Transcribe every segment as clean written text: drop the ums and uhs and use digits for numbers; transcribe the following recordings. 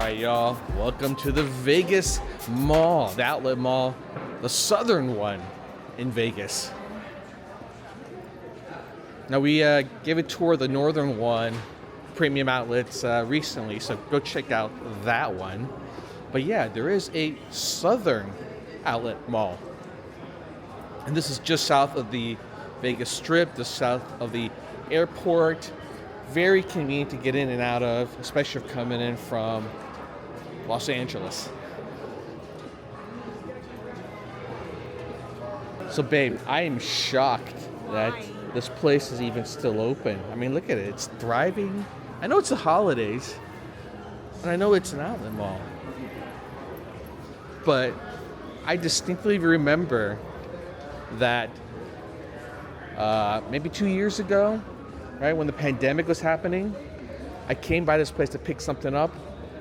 right, y'all. Welcome to the Vegas Mall, the outlet mall, the southern one in Vegas. Now, we gave a tour of the northern one, premium outlets, recently, so go check out that one. But yeah, there is a southern outlet mall. And this is just south of the Vegas Strip, just south of the airport. Very convenient to get in and out of, especially if you're coming in from Los Angeles. So babe, I am shocked that this place is even still open. I mean, look at it, it's thriving. I know it's the holidays, and I know it's an outlet mall. But I distinctly remember that maybe 2 years ago, right, when the pandemic was happening, I came by this place to pick something up,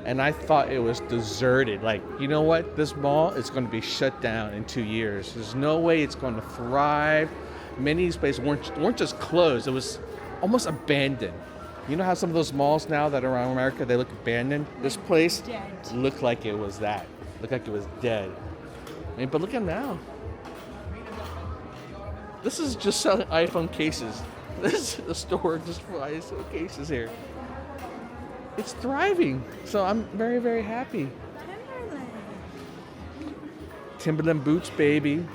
and I thought it was deserted. Like, you know what? This mall is going to be shut down in 2 years. There's no way it's going to thrive. Many of these places weren't just closed. It was almost abandoned. You know how some of those malls now that are around America, they look abandoned? This place looked like it was that. Looked like it was dead. I mean, but look at now. This is just selling iPhone cases. This is a store just for iPhone cases here. It's thriving, so I'm very, very happy. Timberland boots, baby.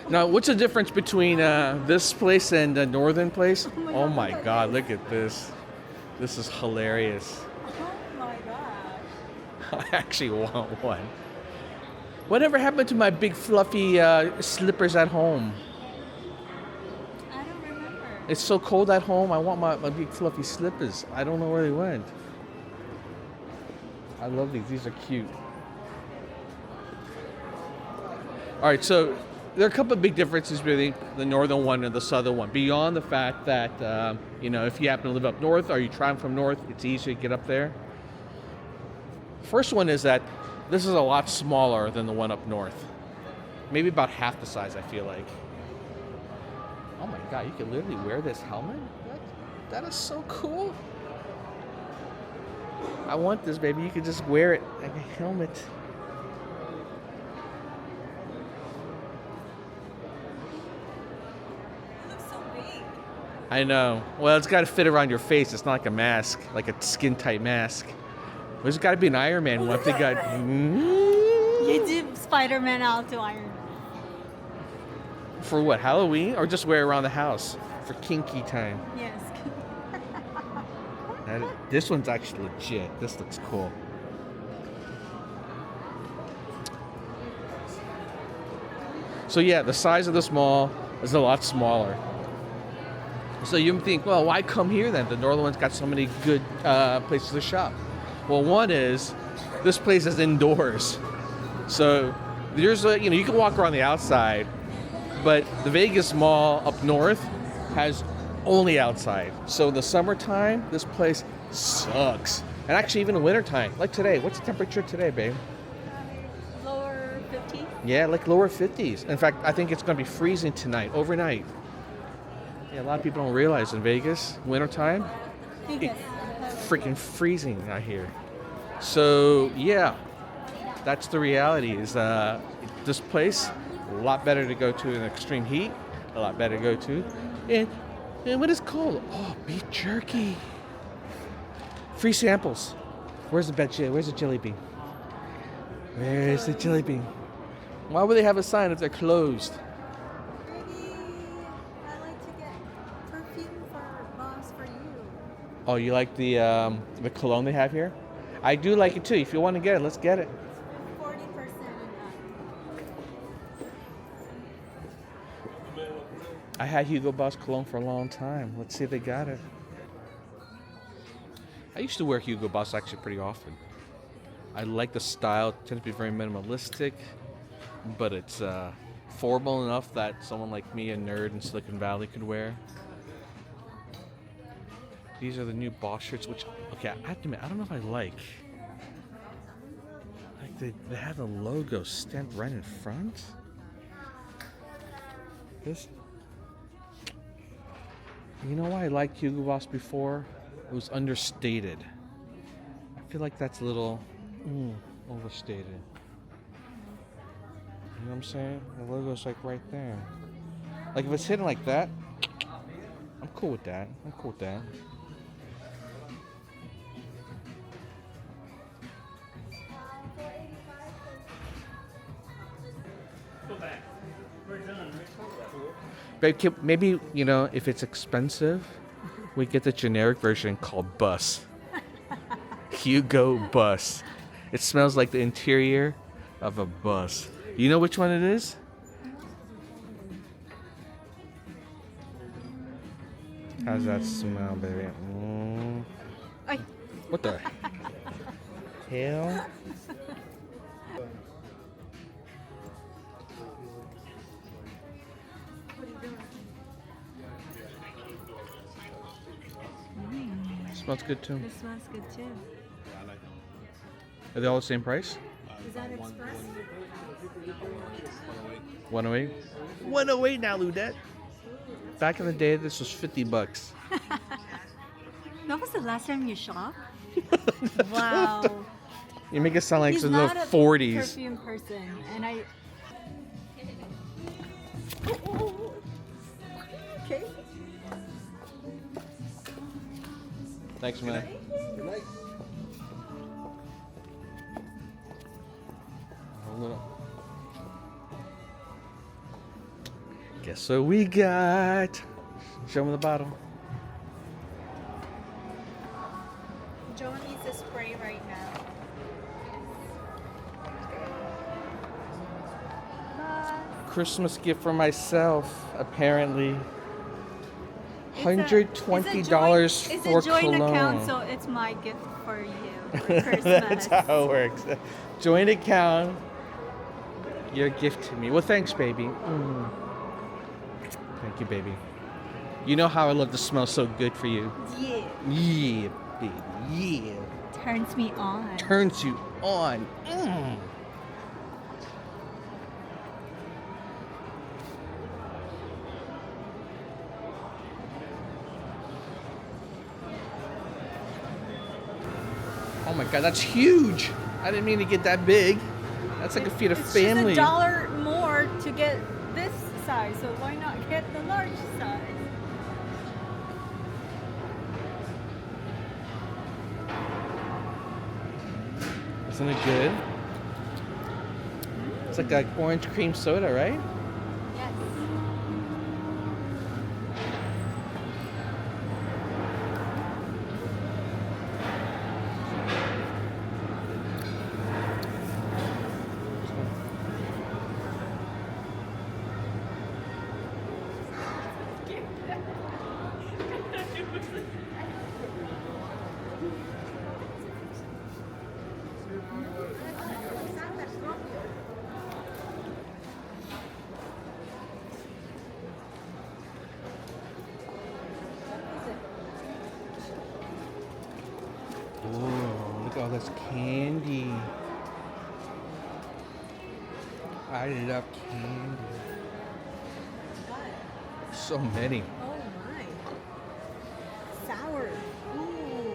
Now, what's the difference between this place and the northern place? Oh my God, look at this. This is hilarious. Oh my God. I actually want one. Whatever happened to my big fluffy slippers at home? I don't remember. It's so cold at home. I want my big fluffy slippers. I don't know where they went. I love these. These are cute. All right, so there are a couple of big differences between the northern one and the southern one. Beyond the fact that, if you happen to live up north or you travel from north, it's easier to get up there. First one is that this is a lot smaller than the one up north. Maybe about half the size, I feel like. Oh my God, you can literally wear this helmet? That is so cool. I want this, baby. You can just wear it like a helmet. It looks so big. I know. Well, it's got to fit around your face. It's not like a mask, like a skin-tight mask. There's got to be an Iron Man one. If they got... You did Spider-Man out to Iron Man. For what, Halloween? Or just wear it around the house for kinky time? Yes. This one's actually legit. This looks cool. So yeah, the size of this mall is a lot smaller. So you think, well, why come here then? The northern one's got so many good places to shop. Well, one is this place is indoors. So there's you can walk around the outside, but the Vegas Mall up north has only outside. So in the summertime, this place sucks. And actually even in wintertime, like today, what's the temperature today, babe? Lower 50. Yeah, like lower 50s. In fact, I think it's going to be freezing tonight, overnight. Yeah, a lot of people don't realize in Vegas, wintertime, Yes. freaking freezing out here. So yeah, that's the reality. Is this place a lot better to go to in extreme heat, a lot better to go to, and what is cold? Oh, beef jerky. Free samples. Where's the Where's the jelly bean? Where's the jelly bean? Why would they have a sign if they're closed? Maybe I like to get perfume for boss for you. Oh, you like the cologne they have here? I do like it too. If you want to get it, let's get it. 40% I had Hugo Boss cologne for a long time. Let's see if they got it. I used to wear Hugo Boss actually pretty often. I like the style. It tends to be very minimalistic, but it's formal enough that someone like me, a nerd in Silicon Valley, could wear. These are the new Boss shirts, which, okay, I have to admit, I don't know if I like. Like they have the logo stamped right in front. This, you know why I liked Hugo Boss before? It was understated. I feel like that's a little overstated. You know what I'm saying? The logo's like right there. Like if it's hidden like that, I'm cool with that. I'm cool with that. But maybe, you know, if it's expensive, we get the generic version called Bus. Hugo Bus. It smells like the interior of a bus. You know which one it is? How's that smell, baby? Ay. What the hell? Smells good too. This smells good too. Are they all the same price? Is that express? 108. 108 now, Ludette. Back in the day, this was $50. When was the last time you shopped? Wow. You make it sound like He's it's in the not a 40s. perfume person, and I. Okay. Thanks, man. Hold up. Guess what we got? Show me the bottle. Joe needs a spray right now. Christmas gift for myself, apparently. It's $120 it's for a joint cologne. account, so it's my gift for you for Christmas. That's how it works. Joint account. Your gift to me. Well, thanks, baby. Thank you, baby. You know how I love to smell so good for you. Yeah. Yeah, baby. Yeah. Turns me on. Turns you on. Oh my god, that's huge. I didn't mean to get that big. That's like a feed a family. It's just $1 more to get this size, so why not get the large size? Isn't it good? It's like an orange cream soda, right? Yes. Oh, look at all this candy. I love candy. So many. Oh my. Sour. Ooh.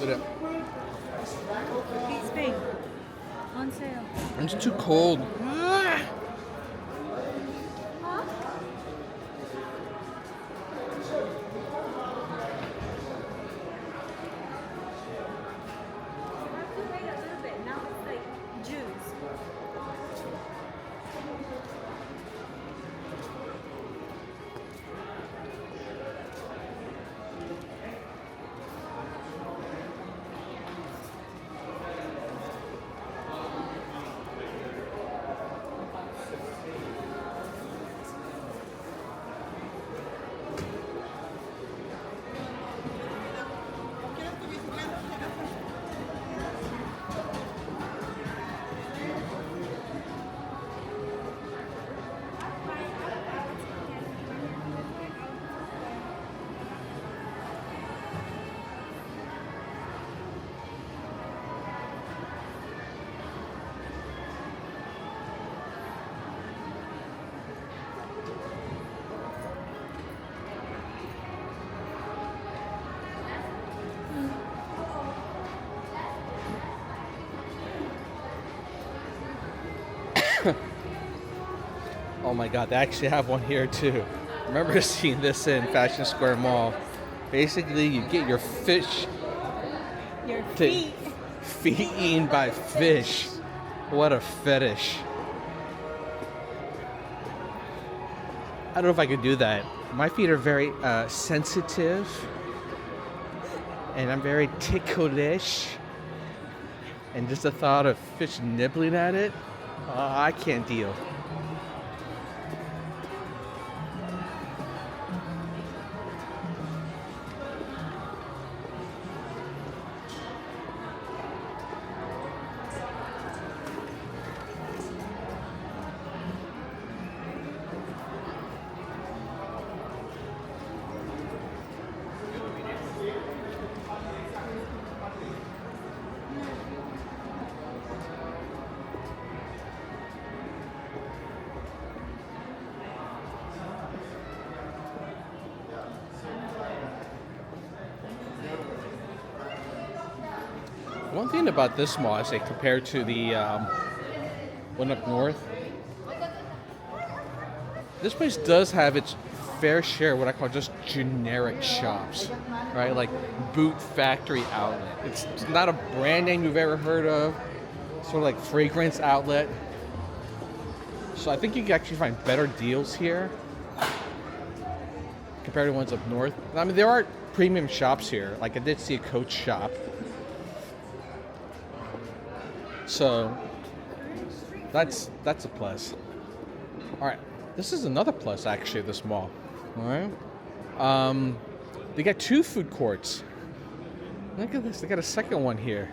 Look at Pete's Pink. On sale. It's too cold. Huh? Wait a little bit. Now it's like juice. Oh my God, they actually have one here too. Remember seeing this in Fashion Square Mall. Basically, you get your fish Your to feet. feet eaten by fish. What a fetish. I don't know if I could do that. My feet are very sensitive, and I'm very ticklish. And just the thought of fish nibbling at it, I can't deal. One thing about this mall, I say, compared to the one up north, this place does have its fair share of what I call just generic shops, right? Like Boot Factory Outlet. It's not a brand name you've ever heard of, sort of like fragrance outlet. So I think you can actually find better deals here compared to ones up north. I mean, there are premium shops here. Like I did see a Coach shop. So that's a plus. All right, this is another plus actually of this mall. All right, they got 2 food courts. Look at this, they got a second one here.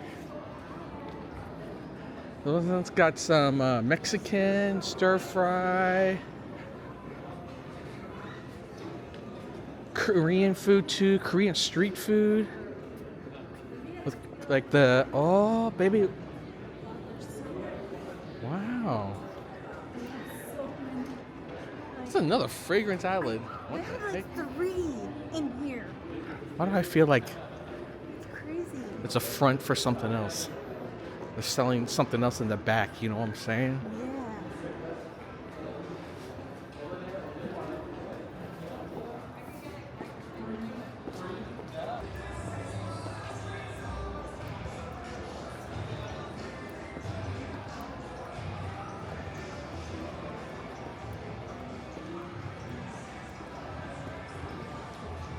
It's got some Mexican stir fry, Korean food too, Korean street food. With like the baby. Wow. It's another fragrance outlet. What the heck? 3 in here. Why do I feel like It's crazy. it's a front for something else? They're selling something else in the back, you know what I'm saying? Yeah.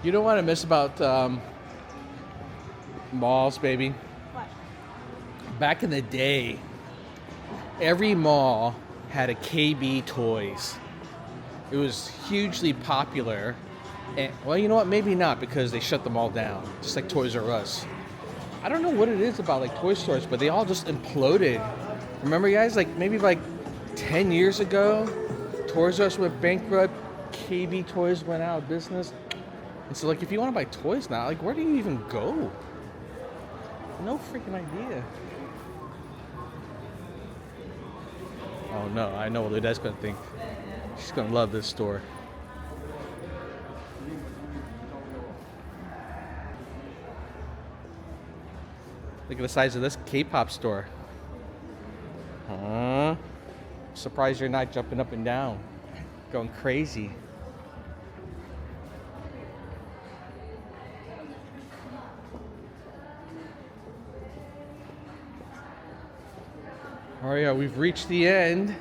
You know what I miss about malls, baby? What? Back in the day, every mall had a KB Toys. It was hugely popular. And, well, you know what? Maybe not, because they shut them all down, just like Toys R Us. I don't know what it is about like toy stores, but they all just imploded. Remember, guys? Like maybe like 10 years ago, Toys R Us went bankrupt. KB Toys went out of business. And so, like, if you want to buy toys now, like, where do you even go? No freaking idea. Oh no, I know what Ludette's gonna think. She's gonna love this store. Look at the size of this K-pop store. Surprised you're not jumping up and down, going crazy. Oh yeah, we've reached the end.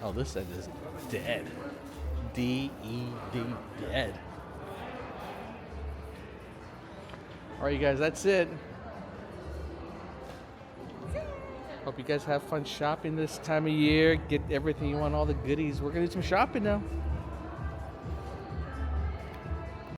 Oh, this end is dead. D-E-D, dead. All right, you guys, that's it. Hope you guys have fun shopping this time of year. Get everything you want, all the goodies. We're gonna do some shopping now.